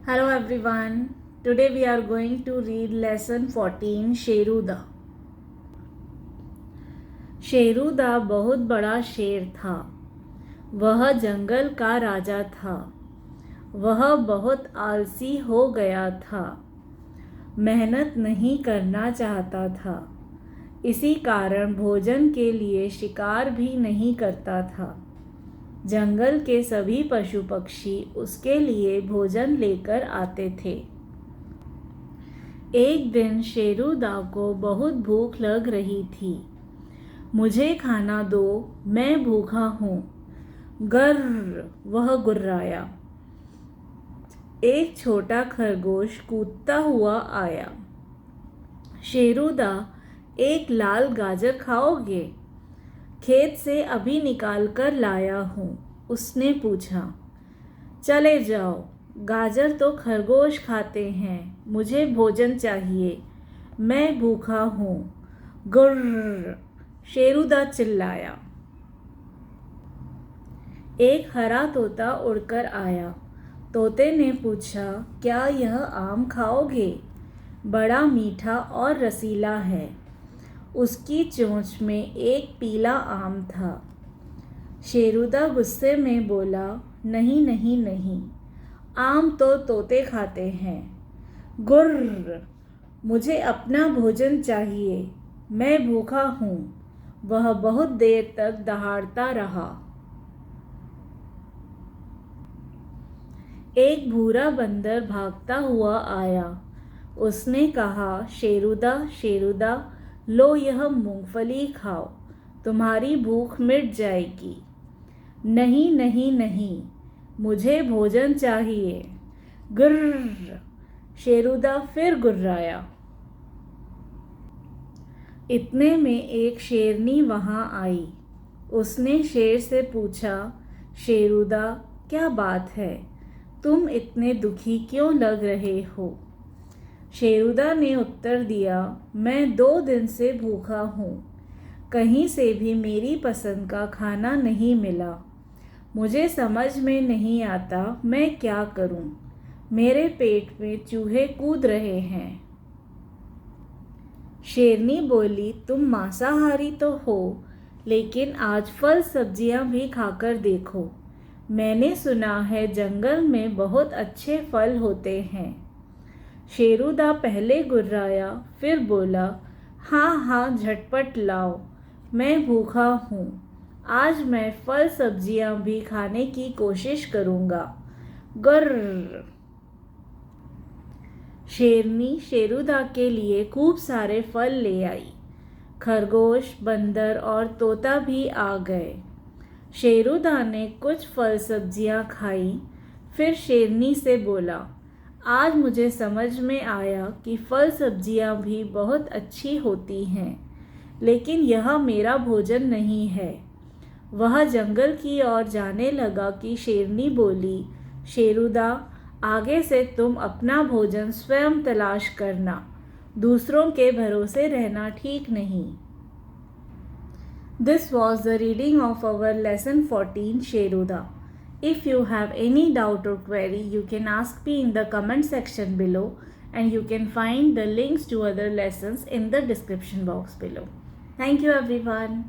Hello everyone. Today we are going to read lesson 14 शेरूदा। शेरूदा बहुत बड़ा शेर था। वह जंगल का राजा था। वह बहुत आलसी हो गया था। मेहनत नहीं करना चाहता था। इसी कारण भोजन के लिए शिकार भी नहीं करता था। जंगल के सभी पशु पक्षी उसके लिए भोजन लेकर आते थे। एक दिन शेरूदा को बहुत भूख लग रही थी। मुझे खाना दो, मैं भूखा हूँ। गर्र, वह गुर्राया। एक छोटा खरगोश कूदता हुआ आया। शेरूदा, एक लाल गाजर खाओगे? खेत से अभी निकाल कर लाया हूँ, उसने पूछा। चले जाओ, गाजर तो खरगोश खाते हैं, मुझे भोजन चाहिए, मैं भूखा हूँ। गुर्र, शेरूदा चिल्लाया। एक हरा तोता उड़कर आया। तोते ने पूछा, क्या यह आम खाओगे? बड़ा मीठा और रसीला है। उसकी चोंच में एक पीला आम था। शेरूदा गुस्से में बोला, नहीं नहीं नहीं, आम तो तोते खाते हैं। गुर्र, मुझे अपना भोजन चाहिए, मैं भूखा हूँ। वह बहुत देर तक दहाड़ता रहा। एक भूरा बंदर भागता हुआ आया। उसने कहा, शेरूदा शेरूदा, लो यह मूंगफली खाओ, तुम्हारी भूख मिट जाएगी। नहीं नहीं नहीं, मुझे भोजन चाहिए। गुर्र, शेरूदा फिर गुर्राया। इतने में एक शेरनी वहां आई। उसने शेर से पूछा, शेरूदा, क्या बात है? तुम इतने दुखी क्यों लग रहे हो? शेरूदा ने उत्तर दिया, मैं 2 दिन से भूखा हूँ। कहीं से भी मेरी पसंद का खाना नहीं मिला। मुझे समझ में नहीं आता मैं क्या करूँ। मेरे पेट में चूहे कूद रहे हैं। शेरनी बोली, तुम मांसाहारी तो हो, लेकिन आज फल सब्जियां भी खाकर देखो। मैंने सुना है जंगल में बहुत अच्छे फल होते हैं। शेरूदा पहले गुर्राया, फिर बोला, हाँ हाँ, झटपट लाओ, मैं भूखा हूँ। आज मैं फल सब्जियां भी खाने की कोशिश करूँगा। गुर्र। शेरनी शेरूदा के लिए खूब सारे फल ले आई। खरगोश, बंदर और तोता भी आ गए। शेरूदा ने कुछ फल सब्जियां खाई, फिर शेरनी से बोला, आज मुझे समझ में आया कि फल सब्जियां भी बहुत अच्छी होती हैं, लेकिन यह मेरा भोजन नहीं है। वह जंगल की ओर जाने लगा कि शेरनी बोली, शेरूदा, आगे से तुम अपना भोजन स्वयं तलाश करना, दूसरों के भरोसे रहना ठीक नहीं। This was the reading of our lesson 14 Sheruda. If you have any doubt or query, you can ask me in the comment section below, and you can find the links to other lessons in the description box below. Thank you everyone.